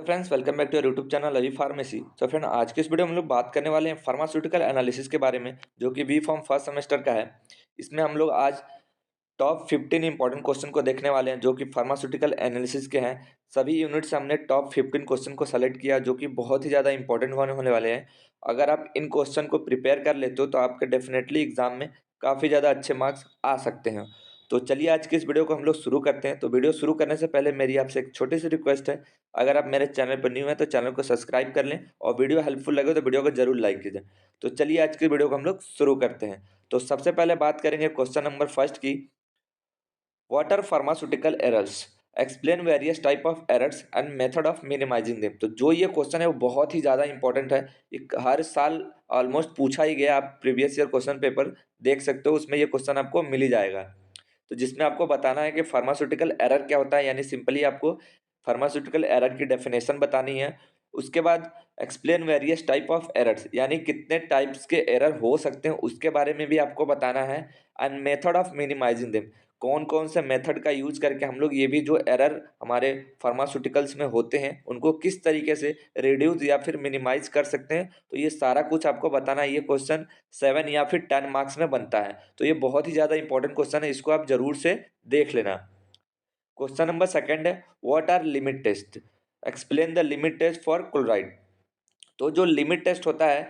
Hello friends, welcome back to your YouTube channel अभी pharmacy. तो friend, आज की इस वीडियो में हम लोग बात करने वाले हैं फार्मास्यूटिकल एनालिसिस के बारे में, जो कि बी फॉर्म फर्स्ट सेमेस्टर का है। इसमें हम लोग आज टॉप 15 इंपॉर्टेंट क्वेश्चन को देखने वाले हैं, जो कि फार्मास्यूटिकल एनालिसिस के हैं। सभी यूनिट से हमने टॉप 15 क्वेश्चन को सेलेक्ट किया, जो कि बहुत ही ज़्यादा इंपॉर्टेंट होने वाले हैं। अगर आप इन क्वेश्चन को प्रिपेयर कर लेते हो तो आपके डेफिनेटली एग्जाम में काफ़ी ज़्यादा अच्छे मार्क्स आ सकते हैं। तो चलिए आज की इस वीडियो को हम लोग शुरू करते हैं। तो वीडियो शुरू करने से पहले मेरी आपसे एक छोटी सी रिक्वेस्ट है, अगर आप मेरे चैनल पर न्यू हैं तो चैनल को सब्सक्राइब कर लें, और वीडियो हेल्पफुल लगे तो वीडियो को जरूर लाइक कीजिए। तो चलिए आज की वीडियो को हम लोग शुरू करते हैं। तो सबसे पहले बात करेंगे क्वेश्चन नंबर फर्स्ट की। What are pharmaceutical errors, explain various type of errors and method of minimising them. तो जो ये क्वेश्चन है वो बहुत ही ज़्यादा इंपॉर्टेंट है। एक हर साल ऑलमोस्ट पूछा ही गया। आप प्रीवियस ईयर क्वेश्चन पेपर देख सकते हो, उसमें ये क्वेश्चन आपको मिल ही जाएगा। तो जिसमें आपको बताना है कि फार्मास्यूटिकल एरर क्या होता है, यानी सिंपली आपको फार्मास्यूटिकल एरर की डेफिनेशन बतानी है। उसके बाद explain various type of errors, यानी कितने टाइप्स के एरर हो सकते हैं उसके बारे में भी आपको बताना है। And method of minimising them, कौन कौन से मेथड का यूज करके हम लोग ये भी जो एरर हमारे फार्मास्यूटिकल्स में होते हैं उनको किस तरीके से रिड्यूस या फिर मिनिमाइज कर सकते हैं। तो ये सारा कुछ आपको बताना है। ये क्वेश्चन 7 या फिर 10 मार्क्स में बनता है, तो ये बहुत ही ज़्यादा इंपॉर्टेंट क्वेश्चन है, इसको आप जरूर से देख लेना। क्वेश्चन नंबर सेकंड है, what are limit test, explain the limit test for chloride. तो जो लिमिट टेस्ट होता है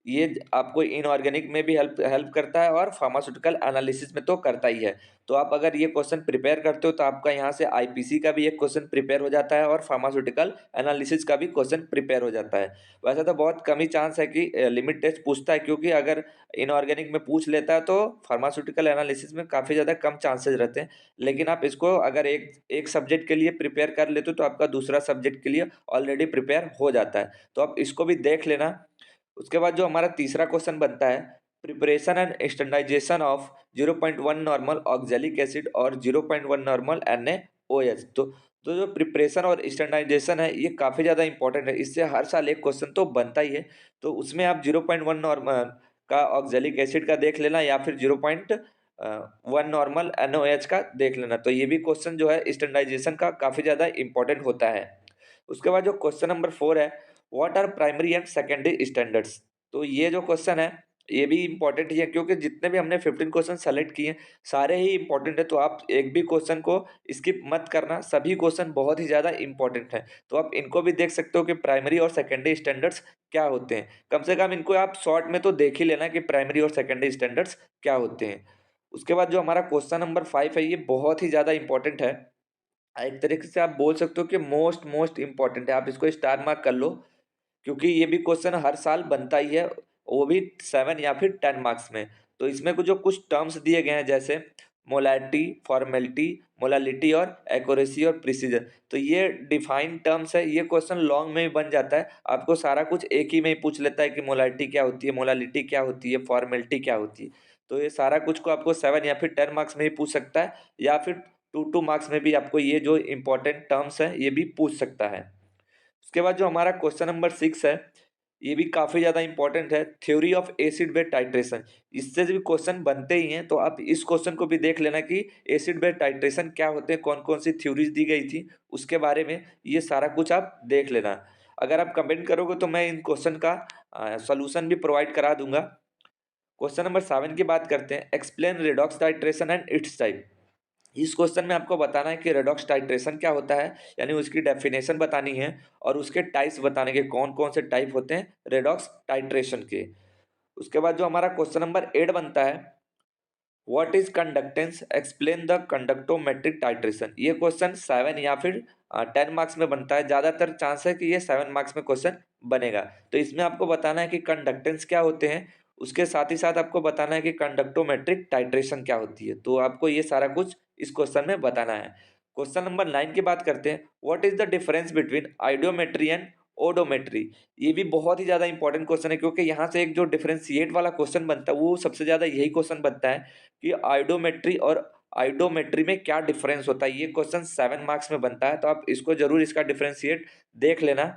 ये आपको इनऑर्गेनिक में भी हेल्प हेल्प करता है, और फार्मास्यूटिकल एनालिसिस में तो करता ही है। तो आप अगर ये क्वेश्चन प्रिपेयर करते हो तो आपका यहाँ से आईपीसी का भी एक क्वेश्चन प्रिपेयर हो जाता है, और फार्मास्यूटिकल एनालिसिस का भी क्वेश्चन प्रिपेयर हो जाता है। वैसे तो बहुत कम ही चांस है कि लिमिट टेस्ट पूछता है, क्योंकि अगर इनऑर्गेनिक में पूछ लेता है तो फार्मास्यूटिकल एनालिसिस में काफ़ी ज़्यादा कम चांसेस रहते हैं। लेकिन आप इसको अगर एक एक सब्जेक्ट के लिए प्रिपेयर कर लेते हो तो आपका दूसरा सब्जेक्ट के लिए ऑलरेडी प्रिपेयर हो जाता है। तो आप इसको भी देख लेना। उसके बाद जो हमारा तीसरा क्वेश्चन बनता है, preparation and standardisation of 0.1 normal oxalic acid और 0.1 नॉर्मल NaOH। तो जो प्रिपरेशन और स्टैंडर्डाइजेशन है ये काफ़ी ज़्यादा इंपॉर्टेंट है, इससे हर साल एक क्वेश्चन तो बनता ही है। तो उसमें आप 0.1 नॉर्मल का ऑक्जेलिक एसिड का देख लेना, या फिर 0.1 नॉर्मल NaOH का देख लेना। तो ये भी क्वेश्चन जो है स्टैंडर्डाइजेशन का काफ़ी ज़्यादा इंपॉर्टेंट होता है। उसके बाद जो क्वेश्चन नंबर 4 है, what are primary and secondary standards. तो ये जो क्वेश्चन है ये भी इंपॉर्टेंट ही है, क्योंकि जितने भी हमने 15 क्वेश्चन सेलेक्ट किए हैं सारे ही इंपॉर्टेंट है। तो आप एक भी क्वेश्चन को स्किप मत करना, सभी क्वेश्चन बहुत ही ज़्यादा इंपॉर्टेंट हैं। तो आप इनको भी देख सकते हो कि प्राइमरी और सेकेंडरी स्टैंडर्ड्स क्या होते हैं। कम से कम इनको आप शॉर्ट में तो देख ही लेना कि प्राइमरी और सेकेंडरी स्टैंडर्ड्स क्या होते हैं। उसके बाद जो हमारा क्वेश्चन नंबर 5 है ये बहुत ही ज़्यादा इंपॉर्टेंट है। एक तरीके से आप बोल सकते हो कि मोस्ट मोस्ट इम्पोर्टेंट है। आप इसको स्टार मार्क कर लो, क्योंकि ये भी क्वेश्चन हर साल बनता ही है, वो भी 7 या फिर 10 मार्क्स में। तो इसमें कुछ जो कुछ टर्म्स दिए गए हैं, जैसे मोलैलिटी, फॉर्मेलिटी, मोलालिटी और एक्यूरेसी और प्रिसीजन। तो ये डिफाइंड टर्म्स है। ये क्वेश्चन लॉन्ग में भी बन जाता है, आपको सारा कुछ एक ही में ही पूछ लेता है कि मोलैलिटी क्या होती है, मोलालिटी क्या होती है, फॉर्मेलिटी क्या होती है। तो ये सारा कुछ को आपको 7 या फिर 10 मार्क्स में ही पूछ सकता है, या फिर 2 मार्क्स में भी आपको ये जो इंपॉर्टेंट टर्म्स है ये भी पूछ सकता है। उसके बाद जो हमारा क्वेश्चन नंबर 6 है ये भी काफ़ी ज़्यादा इंपॉर्टेंट है, theory of acid base titration. इससे भी क्वेश्चन बनते ही हैं, तो आप इस क्वेश्चन को भी देख लेना कि एसिड बेस टाइट्रेशन क्या होते हैं, कौन कौन सी थ्योरीज दी गई थी उसके बारे में, ये सारा कुछ आप देख लेना। अगर आप कमेंट करोगे तो मैं इन क्वेश्चन का सॉल्यूशन भी प्रोवाइड करा दूंगा। क्वेश्चन नंबर 7 की बात करते हैं, explain redox titration and it's type. इस क्वेश्चन में आपको बताना है कि रेडॉक्स टाइट्रेशन क्या होता है, यानी उसकी डेफिनेशन बतानी है, और उसके टाइप्स बताने के कौन कौन से टाइप होते हैं रेडॉक्स टाइट्रेशन के। उसके बाद जो हमारा क्वेश्चन नंबर 8 बनता है, what is conductance, explain the conductometric titration. ये क्वेश्चन 7 या फिर 10 मार्क्स में बनता है, ज़्यादातर चांस है कि ये 7 मार्क्स में क्वेश्चन बनेगा। तो इसमें आपको बताना है कि कंडक्टेंस क्या होते हैं, उसके साथ ही साथ आपको बताना है कि कंडक्टोमेट्रिक टाइट्रेशन क्या होती है। तो आपको ये सारा कुछ इस क्वेश्चन में बताना है। क्वेश्चन नंबर 9 की बात करते हैं, what is the difference between iodimetry and iodometry. ये भी बहुत ही ज़्यादा इंपॉर्टेंट क्वेश्चन है, क्योंकि यहाँ से एक जो डिफरेंशिएट वाला क्वेश्चन बनता है वो सबसे ज़्यादा यही क्वेश्चन बनता है कि आइडोमेट्री और आइडोमेट्री में क्या डिफरेंस होता है। ये क्वेश्चन 7 मार्क्स में बनता है, तो आप इसको जरूर इसका डिफरेंशिएट देख लेना।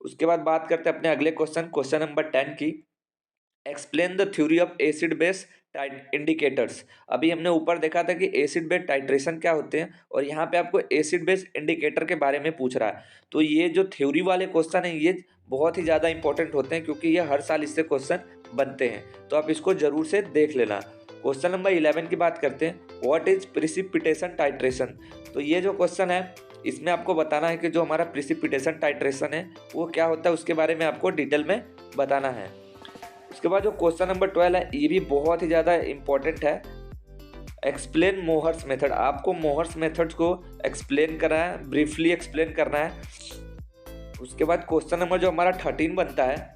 उसके बाद बात करते हैं अपने अगले क्वेश्चन, क्वेश्चन नंबर 10 की, explain the theory of acid base indicators. अभी हमने ऊपर देखा था कि एसिड बेस टाइट्रेशन क्या होते हैं, और यहाँ पे आपको एसिड बेस इंडिकेटर के बारे में पूछ रहा है। तो ये जो थ्योरी वाले क्वेश्चन है ये बहुत ही ज़्यादा इंपॉर्टेंट होते हैं, क्योंकि ये हर साल इससे क्वेश्चन बनते हैं, तो आप इसको जरूर से देख लेना। क्वेश्चन नंबर 11 की बात करते हैं, व्हाट इज प्रिसिपिटेशन टाइट्रेशन। तो ये जो क्वेश्चन है इसमें आपको बताना है कि जो हमारा प्रिसिपिटेशन टाइट्रेशन है वो क्या होता है, उसके बारे में आपको डिटेल में बताना है। उसके बाद जो क्वेश्चन नंबर 12 है ये भी बहुत ही ज़्यादा इंपॉर्टेंट है, एक्सप्लेन मोहर्स मेथड। आपको मोहर्स मेथड को एक्सप्लेन करना है, ब्रीफली एक्सप्लेन करना है। उसके बाद क्वेश्चन नंबर जो हमारा 13 बनता है,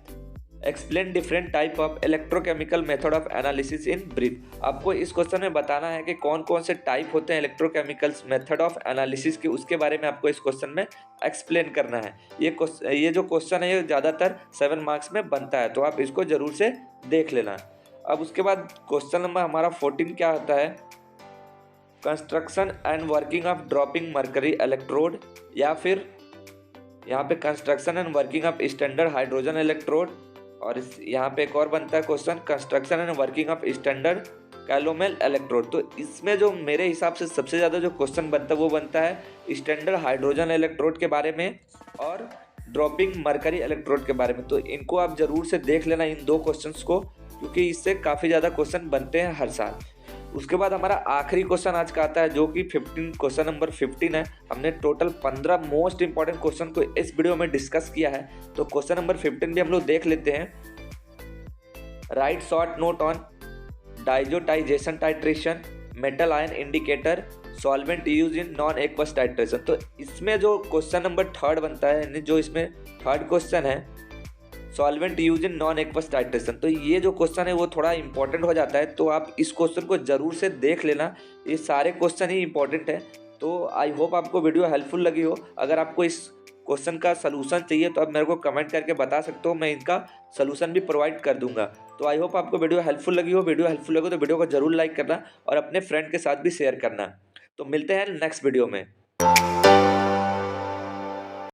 explain different type of electrochemical method of analysis in brief. आपको इस क्वेश्चन में बताना है कि कौन कौन से टाइप होते हैं इलेक्ट्रोकेमिकल्स मेथड ऑफ एनालिसिस के, उसके बारे में आपको इस क्वेश्चन में एक्सप्लेन करना है। ये जो क्वेश्चन है ये ज़्यादातर 7 मार्क्स में बनता है, तो आप इसको जरूर से देख लेना। अब उसके बाद क्वेश्चन नंबर हमारा 14 क्या होता है, construction and working of dropping mercury electrode, या फिर यहाँ पे construction and working of standard hydrogen electrode, और यहाँ पे एक और बनता है question, construction and working of standard calomel electrode. तो इसमें जो मेरे हिसाब से सबसे ज़्यादा जो क्वेश्चन बनता है वो बनता है स्टैंडर्ड हाइड्रोजन इलेक्ट्रोड के बारे में और ड्रॉपिंग मर्करी इलेक्ट्रोड के बारे में। तो इनको आप जरूर से देख लेना, इन 2 क्वेश्चंस को, क्योंकि इससे काफ़ी ज़्यादा क्वेश्चन बनते हैं हर साल। उसके बाद हमारा आखिरी क्वेश्चन आज का आता है जो कि क्वेश्चन नंबर 15 है। हमने टोटल 15 मोस्ट इंपॉर्टेंट क्वेश्चन को इस वीडियो में डिस्कस किया है, तो क्वेश्चन नंबर 15 भी हम लोग देख लेते हैं। Right short note on diazotization titration, metal ion indicator, solvent use in non aqueous titration. तो इसमें जो क्वेश्चन नंबर 3 बनता है, यानी जो इसमें 3rd क्वेश्चन है, solvent use in non aqueous titration, तो ये जो क्वेश्चन है वो थोड़ा इंपॉर्टेंट हो जाता है, तो आप इस क्वेश्चन को जरूर से देख लेना। ये सारे क्वेश्चन ही इंपॉर्टेंट है। तो आई होप आपको वीडियो हेल्पफुल लगी हो। अगर आपको इस क्वेश्चन का सलूशन चाहिए तो आप मेरे को कमेंट करके बता सकते हो, मैं इनका सलूशन भी प्रोवाइड कर दूंगा। तो आई होप आपको वीडियो हेल्पफुल लगी हो। वीडियो हेल्पफुल लगे तो वीडियो को जरूर लाइक करना और अपने फ्रेंड के साथ भी शेयर करना। तो मिलते हैं नेक्स्ट वीडियो में।